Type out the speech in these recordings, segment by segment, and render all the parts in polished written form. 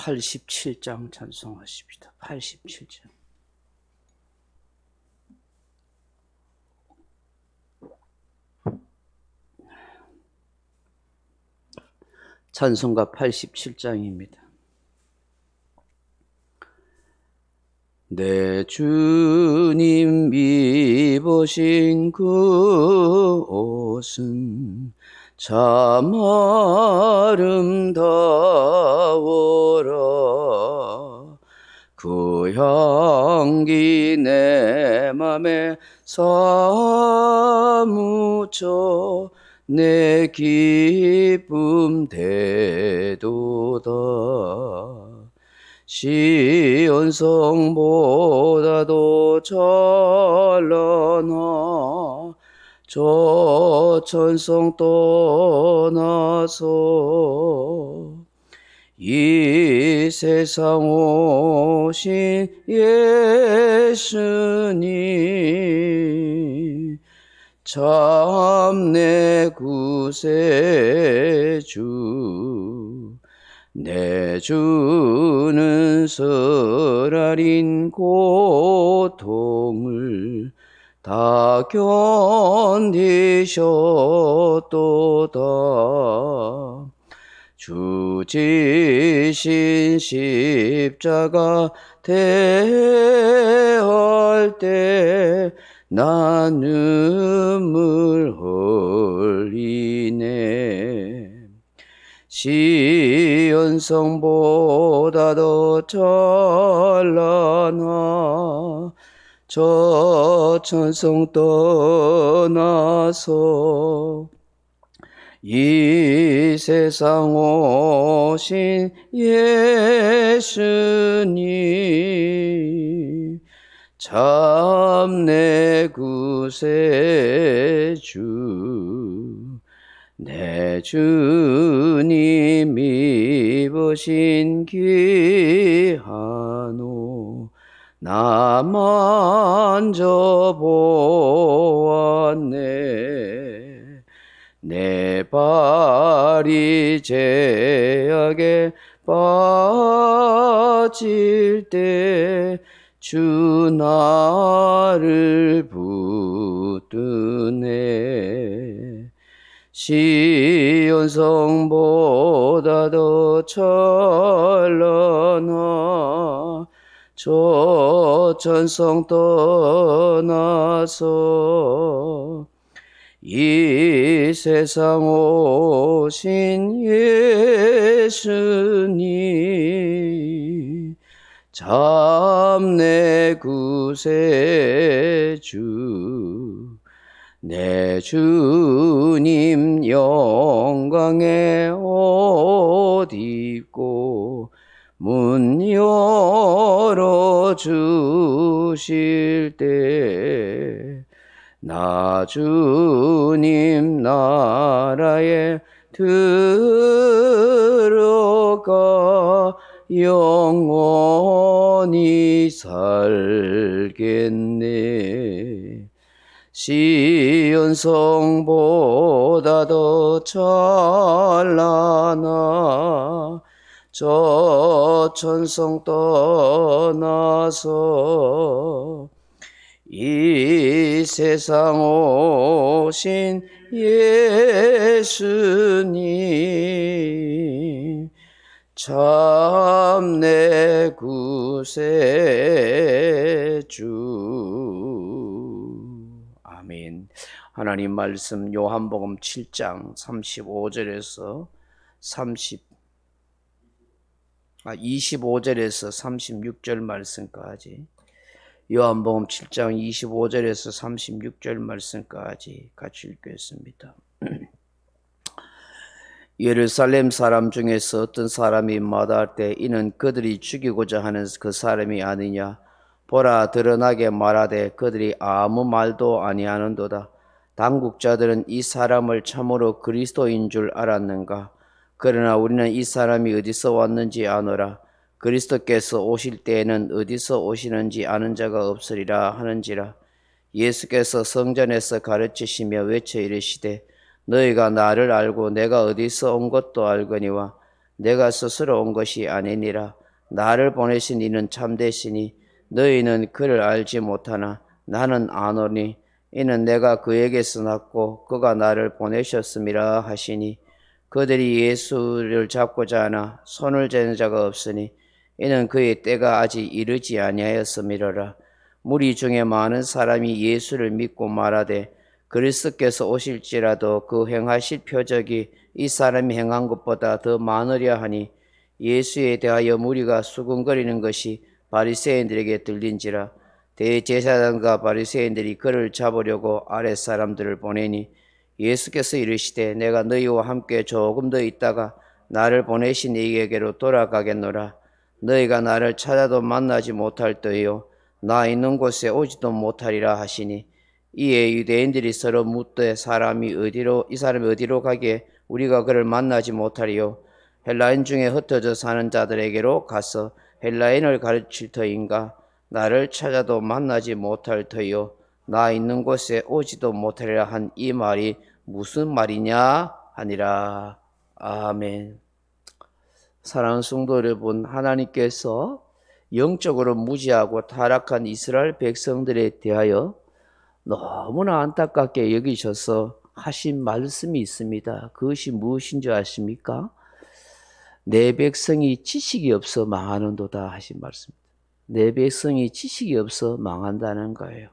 87장 찬송하십니다. 87장. 찬송가 87장입니다. 내 주님 입으신 그 옷은 참 아름다워라. 그 향기 내 맘에 사무쳐 내 기쁨 되도다. 시온 성보다도 찬란하 저 천성 떠나서 이 세상 오신 예수님 참 내 구세주. 내 주는 쓰라린 고통을 다 견디셨도다. 주 지신 십자가 대할 때 난 눈물 흘리네. 시온 성보다 더 찬란하 저 천성 떠나서 이 세상 오신 예수님 참 내 구세주. 내 주님 입으신 귀한 옷 나 만져보았네. 내 발이 죄악에 빠질 때 주 나를 붙드네. 시온 성보다 더 찬란하 저 천성 떠나서 이 세상 오신 예수님 참 내 구세주. 내 주님 영광의 옷 입고 문 열어주실 때 나 주님 나라에 들어가 영원히 살겠네. 시온 성보다 더 찬란하 저 천성 떠나서 이 세상 오신 예수님 참 내 구세주. 아멘. 하나님 말씀 요한복음 7장 35절에서 25절에서 36절 말씀까지, 요한복음 7장 25절에서 36절 말씀까지 같이 읽겠습니다. 예루살렘 사람 중에서 어떤 사람이 마다할 때 이는 그들이 죽이고자 하는 그 사람이 아니냐. 보라, 드러나게 말하되 그들이 아무 말도 아니하는도다. 당국자들은 이 사람을 참으로 그리스도인 줄 알았는가. 그러나 우리는 이 사람이 어디서 왔는지 아노라. 그리스도께서 오실 때에는 어디서 오시는지 아는 자가 없으리라 하는지라. 예수께서 성전에서 가르치시며 외쳐 이르시되 너희가 나를 알고 내가 어디서 온 것도 알거니와 내가 스스로 온 것이 아니니라. 나를 보내신 이는 참되시니 너희는 그를 알지 못하나 나는 아노니 이는 내가 그에게서 났고 그가 나를 보내셨음이라 하시니 그들이 예수를 잡고자 하나 손을 재는 자가 없으니 이는 그의 때가 아직 이르지 아니하였음이로라. 무리 중에 많은 사람이 예수를 믿고 말하되 그리스도께서 오실지라도 그 행하실 표적이 이 사람이 행한 것보다 더 많으려 하니 예수에 대하여 무리가 수군거리는 것이 바리새인들에게 들린지라. 대제사장과 바리새인들이 그를 잡으려고 아랫사람들을 보내니 예수께서 이르시되 내가 너희와 함께 조금 더 있다가 나를 보내신 이에게로 돌아가겠노라. 너희가 나를 찾아도 만나지 못할 터이요 나 있는 곳에 오지도 못하리라 하시니 이에 유대인들이 서로 묻되 이 사람이 어디로 가게 우리가 그를 만나지 못하리요 헬라인 중에 흩어져 사는 자들에게로 가서 헬라인을 가르칠 터인가 나를 찾아도 만나지 못할 터이요 나 있는 곳에 오지도 못하리라 한 이 말이 무슨 말이냐 하니라. 아멘. 사랑하는 성도 여러분, 하나님께서 영적으로 무지하고 타락한 이스라엘 백성들에 대하여 너무나 안타깝게 여기셔서 하신 말씀이 있습니다. 그것이 무엇인 줄 아십니까? 내 백성이 지식이 없어 망하는도다 하신 말씀입니다. 내 백성이 지식이 없어 망한다는 거예요.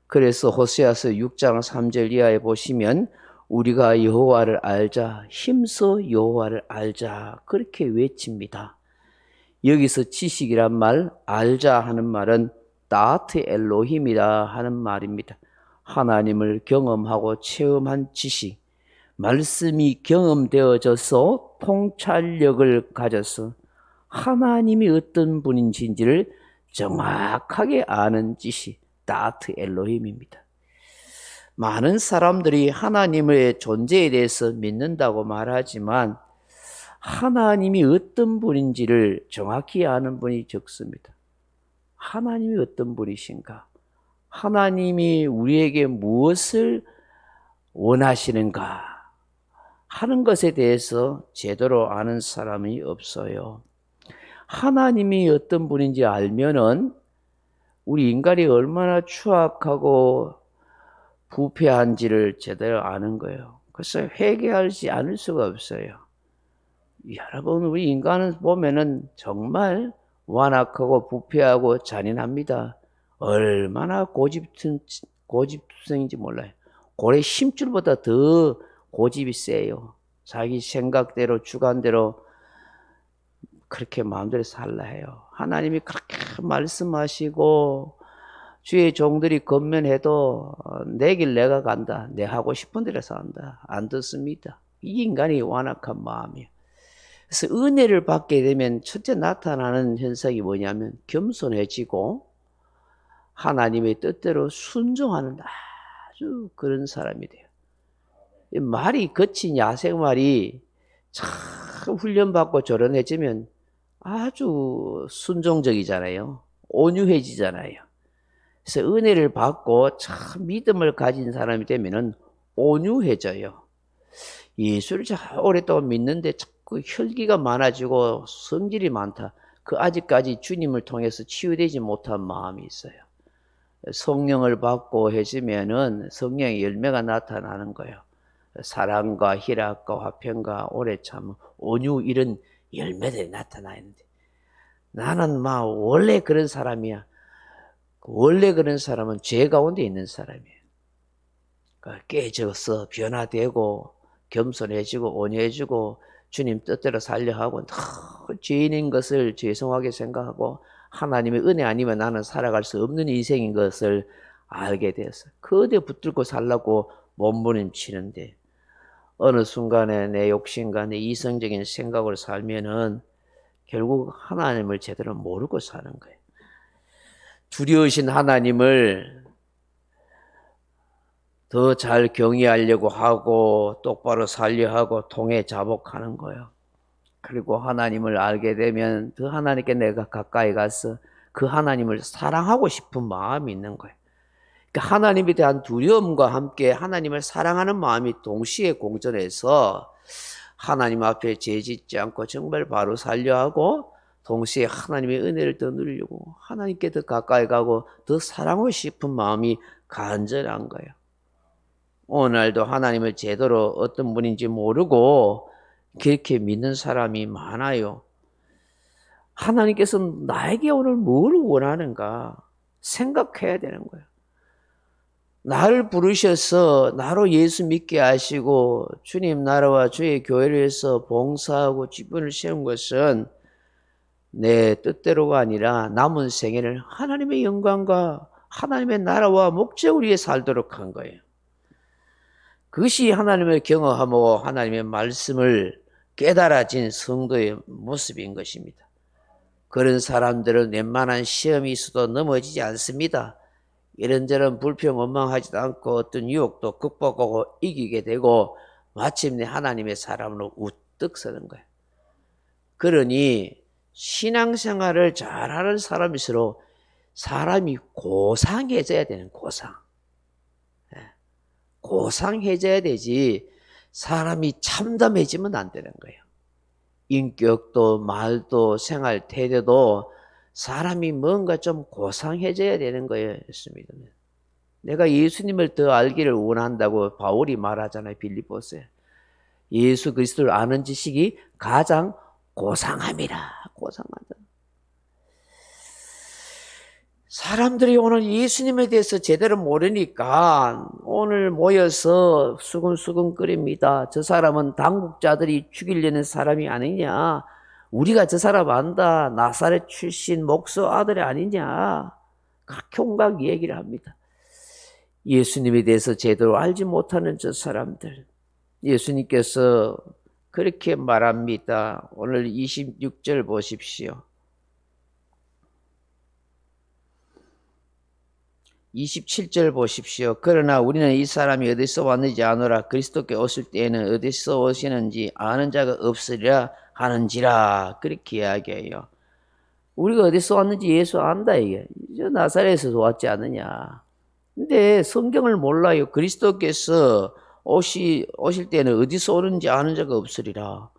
그래서 호세아서 6장 3절 이하에 보시면 우리가 여호와를 알자, 힘써 여호와를 알자 그렇게 외칩니다. 여기서 지식이란 말, 알자 하는 말은 다트 엘로힘이라 하는 말입니다. 하나님을 경험하고 체험한 지식, 말씀이 경험되어져서 통찰력을 가져서 하나님이 어떤 분인지를 정확하게 아는 지식, 다트 엘로힘입니다. 많은 사람들이 하나님의 존재에 대해서 믿는다고 말하지만 하나님이 어떤 분인지를 정확히 아는 분이 적습니다. 하나님이 어떤 분이신가? 하나님이 우리에게 무엇을 원하시는가? 하는 것에 대해서 제대로 아는 사람이 없어요. 하나님이 어떤 분인지 알면은 우리 인간이 얼마나 추악하고 부패한지를 제대로 아는 거예요. 그래서 회개하지 않을 수가 없어요. 여러분, 우리 인간은 보면은 정말 완악하고 부패하고 잔인합니다. 얼마나 고집투성인지 몰라요. 고래 힘줄보다 더 고집이 세요. 자기 생각대로 주관대로 그렇게 마음대로 살라 해요. 하나님이 그렇게 말씀하시고 주의 종들이 건면해도 내 길 내가 간다. 내 하고 싶은 대로 산다. 안 듣습니다. 이 인간이 완악한 마음이에요. 그래서 은혜를 받게 되면 첫째 나타나는 현상이 뭐냐면 겸손해지고 하나님의 뜻대로 순종하는 아주 그런 사람이 돼요. 말이 거친 야생말이 참 훈련받고 조련해지면 아주 순종적이잖아요. 온유해지잖아요. 그래서 은혜를 받고 참 믿음을 가진 사람이 되면은 온유해져요. 예수를 참 오랫동안 믿는데 자꾸 혈기가 많아지고 성질이 많다. 그 아직까지 주님을 통해서 치유되지 못한 마음이 있어요. 성령을 받고 해지면은 성령의 열매가 나타나는 거예요. 사랑과 희락과 화평과 오래 참 온유 이런 열매들이 나타나는데 나는 막 원래 그런 사람이야. 원래 그런 사람은 죄 가운데 있는 사람이에요. 깨져서 변화되고 겸손해지고 온유해지고 주님 뜻대로 살려 하고 죄인인 것을 죄송하게 생각하고 하나님의 은혜 아니면 나는 살아갈 수 없는 인생인 것을 알게 되었어요. 그대 붙들고 살라고 몸부림치는데 어느 순간에 내 욕심과 내 이성적인 생각으로 살면은 결국 하나님을 제대로 모르고 사는 거예요. 두려우신 하나님을 더 잘 경외하려고 하고 똑바로 살려 하고 통해 자복하는 거예요. 그리고 하나님을 알게 되면 더 하나님께 내가 가까이 가서 그 하나님을 사랑하고 싶은 마음이 있는 거예요. 그러니까 하나님에 대한 두려움과 함께 하나님을 사랑하는 마음이 동시에 공존해서 하나님 앞에 죄짓지 않고 정말 바로 살려 하고 동시에 하나님의 은혜를 더 누리려고 하나님께 더 가까이 가고 더 사랑하고 싶은 마음이 간절한 거예요. 오늘도 하나님을 제대로 어떤 분인지 모르고 그렇게 믿는 사람이 많아요. 하나님께서 나에게 오늘 뭘 원하는가 생각해야 되는 거예요. 나를 부르셔서 나로 예수 믿게 하시고 주님 나라와 주의 교회를 위해서 봉사하고 직분을 세운 것은 내 뜻대로가 아니라 남은 생애를 하나님의 영광과 하나님의 나라와 목적을 위해 살도록 한 거예요. 그것이 하나님을 경험하고 하나님의 말씀을 깨달아진 성도의 모습인 것입니다. 그런 사람들은 웬만한 시험이 있어도 넘어지지 않습니다. 이런저런 불평 원망하지도 않고 어떤 유혹도 극복하고 이기게 되고 마침내 하나님의 사람으로 우뚝 서는 거예요. 그러니 신앙생활을 잘하는 사람일수록 사람이 고상해져야 되는 고상. 고상해져야 되지 사람이 참담해지면 안 되는 거예요. 인격도 말도 생활 태도도 사람이 뭔가 좀 고상해져야 되는 거예요. 내가 예수님을 더 알기를 원한다고 바울이 말하잖아요. 빌립보서에. 예수 그리스도를 아는 지식이 가장 고상함이라. 고상하다. 사람들이 오늘 예수님에 대해서 제대로 모르니까 오늘 모여서 수근수근거립니다. 저 사람은 당국자들이 죽이려는 사람이 아니냐. 우리가 저 사람 안다. 나사렛 출신 목수 아들이 아니냐. 각종각 얘기를 합니다. 예수님에 대해서 제대로 알지 못하는 저 사람들. 예수님께서 그렇게 말합니다. 오늘 26절 보십시오. 27절 보십시오. 그러나 우리는 이 사람이 어디서 왔는지 아노라. 그리스도께 오실 때에는 어디서 오시는지 아는 자가 없으리라 하는지라. 그렇게 이야기해요. 우리가 어디서 왔는지 예수 안다 이게. 저 나사렛에서 왔지 않느냐. 근데 성경을 몰라요. 그리스도께서 오실 때는 어디서 오는지 아는 자가 없으리라.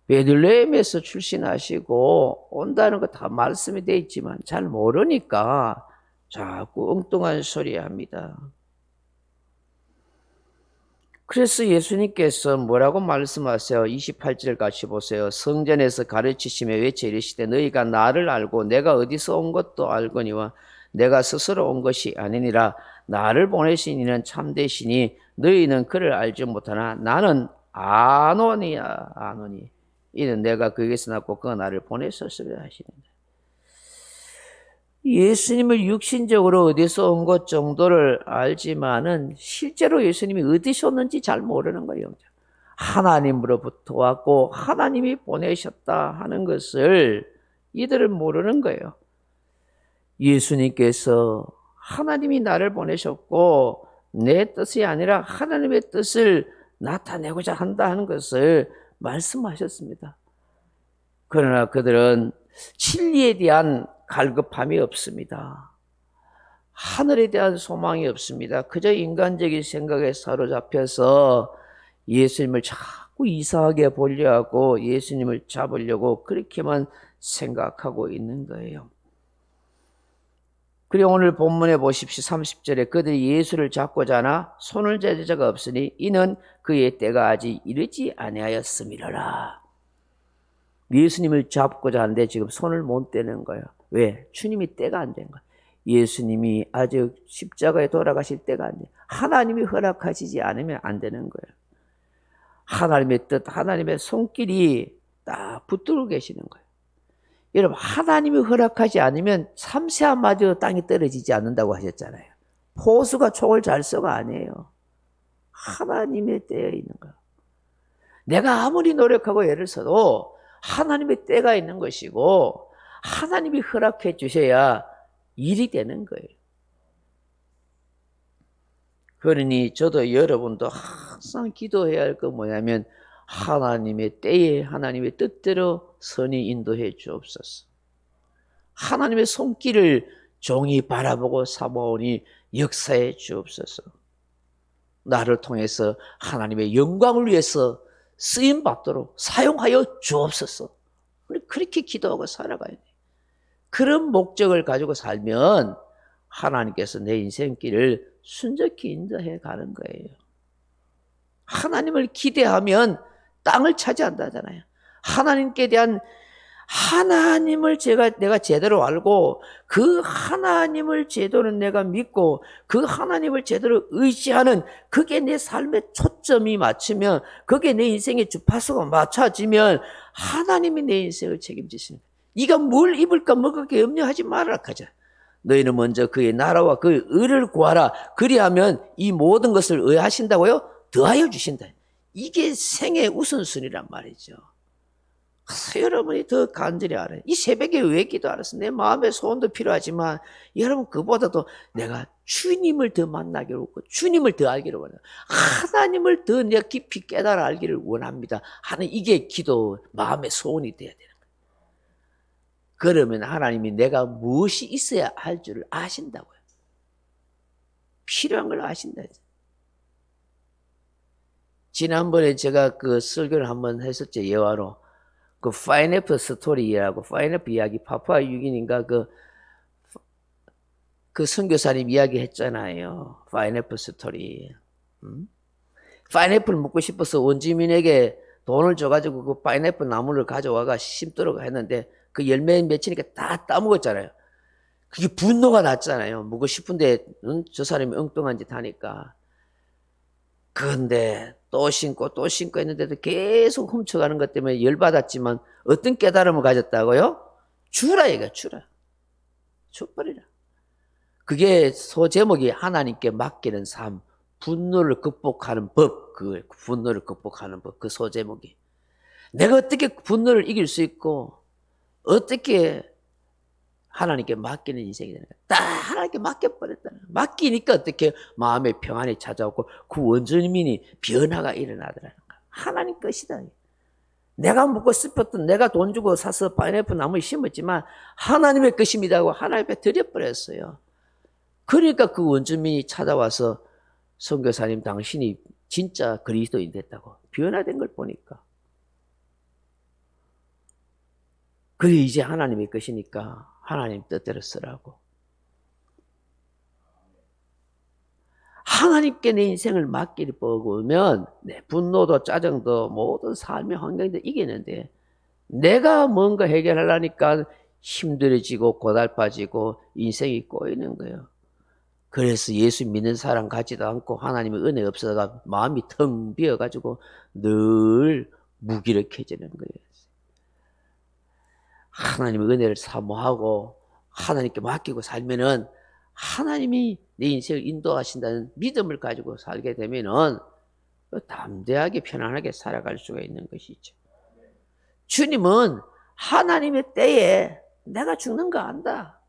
베들레헴에서 출신하시고 온다는 거 다 말씀이 되어 있지만 잘 모르니까 자꾸 엉뚱한 소리 합니다. 그래서 예수님께서 뭐라고 말씀하세요? 28절 같이 보세요. 성전에서 가르치시며 외쳐 이르시되 너희가 나를 알고 내가 어디서 온 것도 알거니와 내가 스스로 온 것이 아니니라. 나를 보내신 이는 참되시니 너희는 그를 알지 못하나 나는 아노니야. 아노니. 이는 내가 그에게서 났고 그가 나를 보내셨으리라 하시는데. 예수님을 육신적으로 어디서 온 것 정도를 알지만은 실제로 예수님이 어디서 오는지 잘 모르는 거예요. 하나님으로부터 왔고 하나님이 보내셨다 하는 것을 이들은 모르는 거예요. 예수님께서 하나님이 나를 보내셨고 내 뜻이 아니라 하나님의 뜻을 나타내고자 한다 하는 것을 말씀하셨습니다. 그러나 그들은 진리에 대한 갈급함이 없습니다. 하늘에 대한 소망이 없습니다. 그저 인간적인 생각에 사로잡혀서 예수님을 자꾸 이상하게 보려 하고 예수님을 잡으려고 그렇게만 생각하고 있는 거예요. 그리고 오늘 본문에 보십시오. 30절에 그들이 예수를 잡고자 하나 손을 댈 자가 없으니 이는 그의 때가 아직 이르지 아니하였음이로라. 예수님을 잡고자 하는데 지금 손을 못 대는 거예요. 왜? 주님이 때가 안 된 거예요. 예수님이 아직 십자가에 돌아가실 때가 안 돼요. 하나님이 허락하시지 않으면 안 되는 거예요. 하나님의 뜻, 하나님의 손길이 딱 붙들고 계시는 거예요. 여러분, 하나님이 허락하지 않으면 삼세 한 마디도 땅에 떨어지지 않는다고 하셨잖아요. 포수가 총을 잘 쏘가 아니에요. 하나님의 때에 있는 거예요. 내가 아무리 노력하고 애를 써도 하나님의 때가 있는 것이고 하나님이 허락해 주셔야 일이 되는 거예요. 그러니 저도 여러분도 항상 기도해야 할 거 뭐냐면 하나님의 때에 하나님의 뜻대로 선히 인도해 주옵소서. 하나님의 손길을 종이 바라보고 사모하니 역사해 주옵소서. 나를 통해서 하나님의 영광을 위해서 쓰임 받도록 사용하여 주옵소서. 우리 그렇게 기도하고 살아가야 돼. 그런 목적을 가지고 살면 하나님께서 내 인생길을 순적히 인도해 가는 거예요. 하나님을 기대하면 땅을 차지한다잖아요. 하나님께 대한 하나님을 내가 제대로 알고 그 하나님을 제대로 내가 믿고 그 하나님을 제대로 의지하는 그게 내 삶의 초점이 맞추면 그게 내 인생의 주파수가 맞춰지면 하나님이 내 인생을 책임지시는 거예요. 네가 뭘 입을까 먹을까 염려하지 말아라 하자. 너희는 먼저 그의 나라와 그의 의를 구하라. 그리하면 이 모든 것을 의하신다고요? 더하여 주신다. 이게 생의 우선순위란 말이죠. 여러분이 더 간절히 알아요. 이 새벽에 왜 기도하랬어? 내 마음의 소원도 필요하지만 여러분 그보다도 내가 주님을 더 만나기를 원하고 주님을 더 알기를 원해요. 하나님을 더 내가 깊이 깨달아 알기를 원합니다 하는 이게 기도 마음의 소원이 돼야 되는 거예요. 그러면 하나님이 내가 무엇이 있어야 할 줄을 아신다고요. 필요한 걸 아신다. 지난번에 제가 그 설교를 한번 했었죠. 예화로. 그 파인애플 스토리라고 파인애플 이야기 파푸아 유기니까 그 선교사님 이야기 했잖아요. 파인애플 스토리. 파인애플 먹고 싶어서 원주민에게 돈을 줘가지고 그 파인애플 나무를 가져와가 심도록 했는데 그 열매 맺히니까 다 따먹었잖아요. 그게 분노가 났잖아요. 먹고 싶은데 저 사람이 엉뚱한 짓 하니까. 그런데 또 심고 했는데도 계속 훔쳐가는 것 때문에 열받았지만 어떤 깨달음을 가졌다고요? 주라 이거 주라. 줘버리라. 그게 소제목이 하나님께 맡기는 삶, 분노를 극복하는 법, 그 분노를 극복하는 법, 그 소제목이. 내가 어떻게 분노를 이길 수 있고 어떻게 하나님께 맡기는 인생이 되는 거야. 딱 하나님께 맡겨버렸다. 맡기니까 어떻게 마음의 평안이 찾아오고 그 원주민이 변화가 일어나더라는 거야. 하나님 것이다. 내가 먹고 싶었던 내가 돈 주고 사서 파인애플 나무를 심었지만 하나님의 것입니다 하고 하나님 앞에 드려버렸어요. 그러니까 그 원주민이 찾아와서 선교사님 당신이 진짜 그리스도인 됐다고 변화된 걸 보니까 그게 이제 하나님의 것이니까 하나님 뜻대로 쓰라고. 하나님께 내 인생을 맡기를 보면 내 분노도 짜증도 모든 삶의 환경도 이기는데 내가 뭔가 해결하려니까 힘들어지고 고달파지고 인생이 꼬이는 거예요. 그래서 예수 믿는 사람 같지도 않고 하나님의 은혜 없어가 마음이 텅 비어가지고 늘 무기력해지는 거예요. 하나님의 은혜를 사모하고 하나님께 맡기고 살면은 하나님이 내 인생을 인도하신다는 믿음을 가지고 살게 되면은 담대하게 편안하게 살아갈 수가 있는 것이죠. 주님은 하나님의 때에 내가 죽는 거 안다.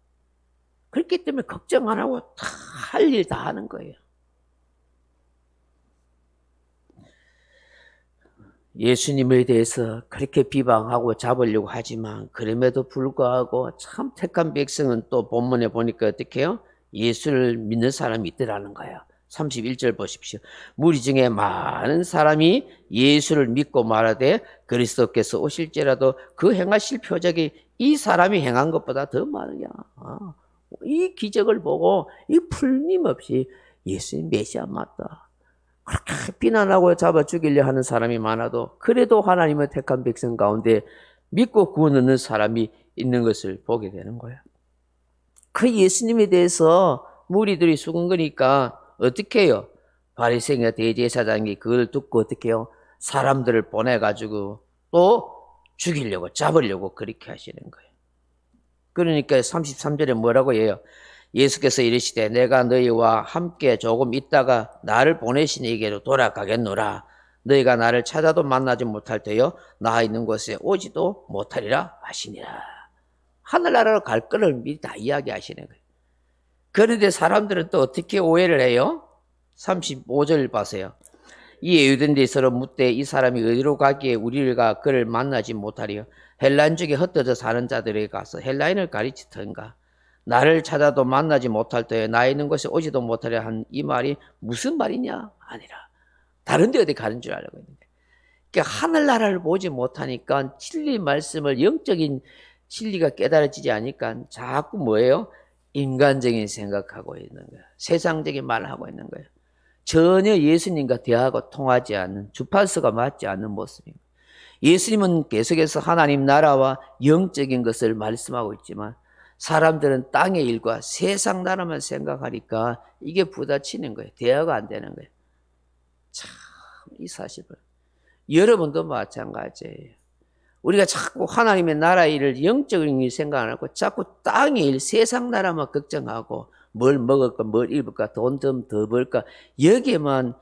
그렇기 때문에 걱정 안 하고 다 할 일 다 하는 거예요. 예수님에 대해서 그렇게 비방하고 잡으려고 하지만 그럼에도 불구하고 참 택한 백성은 또 본문에 보니까 어떻게 해요? 예수를 믿는 사람이 있더라는 거예요. 31절 보십시오. 무리 중에 많은 사람이 예수를 믿고 말하되 그리스도께서 오실지라도 그 행하실 표적이 이 사람이 행한 것보다 더 많으냐. 이 기적을 보고 이 풀림없이 예수님 메시아 맞다. 그렇게 비난하고 잡아 죽이려 하는 사람이 많아도 그래도 하나님의 택한 백성 가운데 믿고 구원 얻는 사람이 있는 것을 보게 되는 거예요. 그 예수님에 대해서 무리들이 수군거니까 어떻게 해요? 바리새인과 대제사장이 그걸 듣고 어떻게 해요? 사람들을 보내가지고 또 죽이려고 잡으려고 그렇게 하시는 거예요. 그러니까 33절에 뭐라고 해요? 예수께서 이르시되 내가 너희와 함께 조금 있다가 나를 보내신 이에게로 돌아가겠노라. 너희가 나를 찾아도 만나지 못할 때요 나 있는 곳에 오지도 못하리라 하시니라. 하늘나라로 갈 거를 미리 다 이야기하시는 거예요. 그런데 사람들은 또 어떻게 오해를 해요? 35절 봐세요. 이에 유대인들이 서로 묻되 이 사람이 어디로 가기에 우리가 그를 만나지 못하리요? 헬라인 중에 흩어져 사는 자들에게 가서 헬라인을 가르치던가 나를 찾아도 만나지 못할 때에 나 있는 곳에 오지도 못하려 한 이 말이 무슨 말이냐? 아니라 다른 데 어디 가는 줄 알고 있는데 쉽게 하늘나라를 보지 못하니까 진리 말씀을 영적인 진리가 깨달아지지 않으니까 자꾸 뭐예요? 인간적인 생각하고 있는 거예요. 세상적인 말을 하고 있는 거예요. 전혀 예수님과 대화하고 통하지 않는, 주파수가 맞지 않는 모습입니다. 예수님은 계속해서 하나님 나라와 영적인 것을 말씀하고 있지만 사람들은 땅의 일과 세상 나라만 생각하니까 이게 부딪히는 거예요. 대화가 안 되는 거예요. 참, 이 사실은 여러분도 마찬가지예요. 우리가 자꾸 하나님의 나라 일을 영적인 일 생각 안 하고 자꾸 땅의 일, 세상 나라만 걱정하고 뭘 먹을까, 뭘 입을까, 돈 좀 더 벌까 여기에만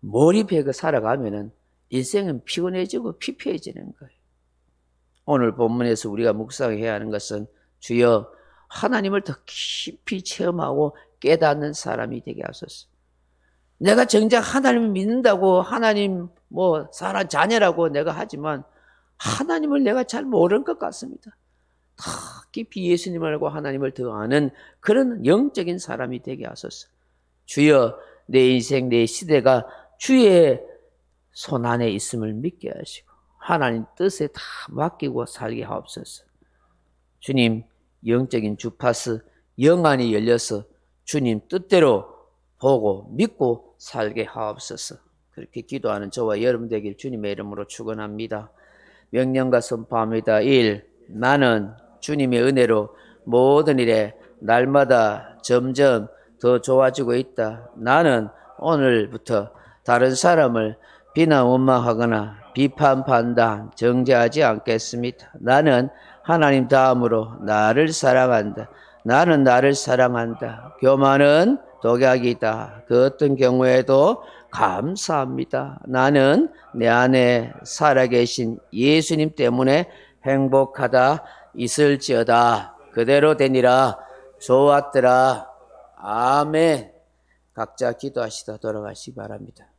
몰입해서 살아가면은 인생은 피곤해지고 피폐해지는 거예요. 오늘 본문에서 우리가 묵상해야 하는 것은 주여 하나님을 더 깊이 체험하고 깨닫는 사람이 되게 하소서. 내가 정작 하나님을 믿는다고 하나님 사람 자녀라고 내가 하지만 하나님을 내가 잘 모르는 것 같습니다. 더 깊이 예수님을 알고 하나님을 더 아는 그런 영적인 사람이 되게 하소서. 주여 내 인생 내 시대가 주의 손 안에 있음을 믿게 하시고 하나님 뜻에 다 맡기고 살게 하옵소서. 주님 영적인 주파수 영안이 열려서 주님 뜻대로 보고 믿고 살게 하옵소서. 그렇게 기도하는 저와 여러분 되길 주님의 이름으로 축원합니다. 명령과 선포합니다. 1. 나는 주님의 은혜로 모든 일에 날마다 점점 더 좋아지고 있다. 나는 오늘부터 다른 사람을 비난 원망하거나 비판 판단 정죄하지 않겠습니다. 나는 하나님 다음으로 나를 사랑한다. 나는 나를 사랑한다. 교만은 독약이다. 그 어떤 경우에도 감사합니다. 나는 내 안에 살아계신 예수님 때문에 행복하다. 있을지어다. 그대로 되니라. 좋았더라. 아멘. 각자 기도하시다 돌아가시기 바랍니다.